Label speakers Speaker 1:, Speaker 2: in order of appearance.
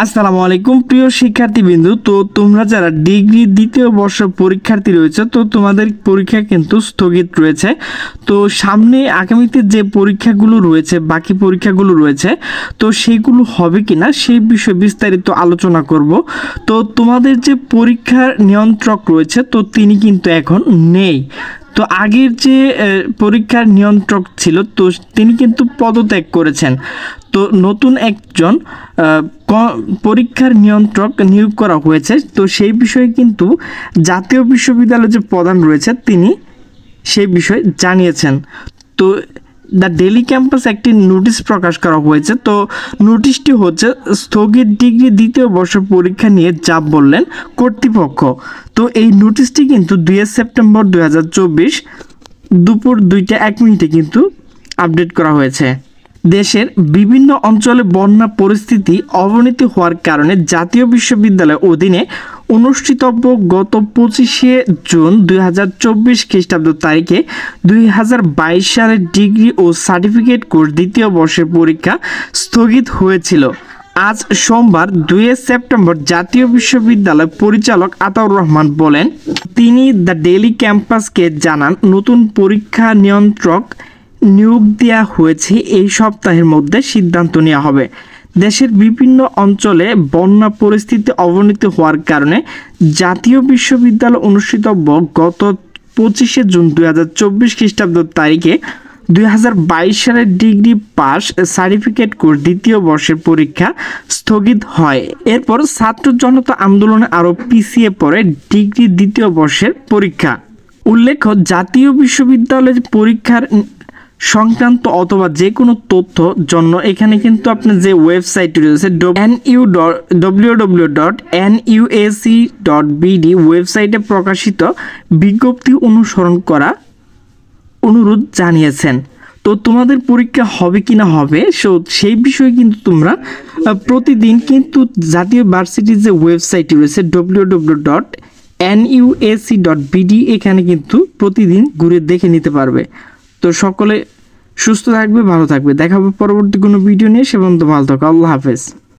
Speaker 1: আসসালামু আলাইকুম প্রিয় শিক্ষার্থীবৃন্দু। তো তোমরা যারা ডিগ্রি দ্বিতীয় বর্ষ পরীক্ষার্থী রয়েছে, তো তোমাদের পরীক্ষা কিন্তু স্থগিত রয়েছে। তো সামনে আগামীতে যে পরীক্ষাগুলো রয়েছে, বাকি পরীক্ষাগুলো রয়েছে, তো সেগুলো হবে কিনা সেই বিষয়ে বিস্তারিত আলোচনা করব। তো তোমাদের যে পরীক্ষার নিয়ন্ত্রক রয়েছে, তো তিনি কিন্তু এখন নেই। তো আগের যে পরীক্ষার নিয়ন্ত্রক ছিল, তো তিনি কিন্তু পদত্যাগ করেছেন। তো নতুন একজন পরীক্ষার নিয়ন্ত্রক নিয়োগ করা হয়েছে। তো সেই বিষয়ে কিন্তু জাতীয় বিশ্ববিদ্যালয়ের যে প্রধান রয়েছে তিনি সেই বিষয়ে জানিয়েছেন। তো দ্য ডেলি ক্যাম্পাস একটি নোটিশ প্রকাশ করা হয়েছে। তো নোটিশটি হচ্ছে স্থগিত ডিগ্রি দ্বিতীয় বর্ষ পরীক্ষা নিয়ে যা বললেন কর্তৃপক্ষ। তো এই নোটিশটি কিন্তু 2 সেপ্টেম্বর 2024 দুপুর 2:01 কিন্তু আপডেট করা হয়েছে। দেশের বিভিন্ন অঞ্চলে বন্যা পরিস্থিতি অবনতি হওয়ার কারণে জাতীয় বিশ্ববিদ্যালয়ের অধীনে অনুষ্ঠিতব্য গত 25শে জুন 2024 খ্রিস্টাব্দ তারিখে 2022 সালের ডিগ্রি ও সার্টিফিকেট কোর্স দ্বিতীয় বর্ষের পরীক্ষা স্থগিত হয়েছিল। আজ সোমবার 2 সেপ্টেম্বর জাতীয় বিশ্ববিদ্যালয় পরিচালক আতাউর রহমান বলেন, তিনি দ্য ডেইলি ক্যাম্পাসকে জানান নতুন পরীক্ষা নিয়ন্ত্রক নিয়োগ দেওয়া হয়েছে, এই সপ্তাহের মধ্যে সিদ্ধান্ত নেওয়া হবে। দেশের বিভিন্ন অঞ্চলে বন্যা পরিস্থিতি অবনতি হওয়ার কারণে জাতীয় বিশ্ববিদ্যালয় অনুষ্ঠিতব্য গত 25শে জুন 2024 খ্রিস্টাব্দ তারিখে 2022 সালের ডিগ্রি পাস সার্টিফিকেট কোর্স দ্বিতীয় বর্ষের পরীক্ষা স্থগিত হয়। এরপর ছাত্র জনতা আন্দোলনে আরও পিছিয়ে পড়ে ডিগ্রি দ্বিতীয় বর্ষের পরীক্ষা। উল্লেখ্য, জাতীয় বিশ্ববিদ্যালয়ের পরীক্ষার সংক্রান্ত অথবা যে কোনো তথ্য জন্য এখানে কিন্তু আপনার যে ওয়েবসাইটটি রয়েছে www.nuac.bd ওয়েবসাইটে প্রকাশিত বিজ্ঞপ্তি অনুসরণ করা অনুরোধ জানিয়েছেন। তো তোমাদের পরীক্ষা হবে কি না হবে সেই বিষয়ে কিন্তু তোমরা প্রতিদিন কিন্তু জাতীয় ভার্সিটির যে ওয়েবসাইটটি রয়েছে www.nuac.bd এখানে কিন্তু প্রতিদিন ঘুরে দেখে নিতে পারবে। তো সকলে সুস্থ থাকবে, ভালো থাকবে। দেখা হবে পরবর্তী কোনো ভিডিও নিয়ে। সে পর্যন্ত ভালো থাকো। আল্লাহ হাফেজ।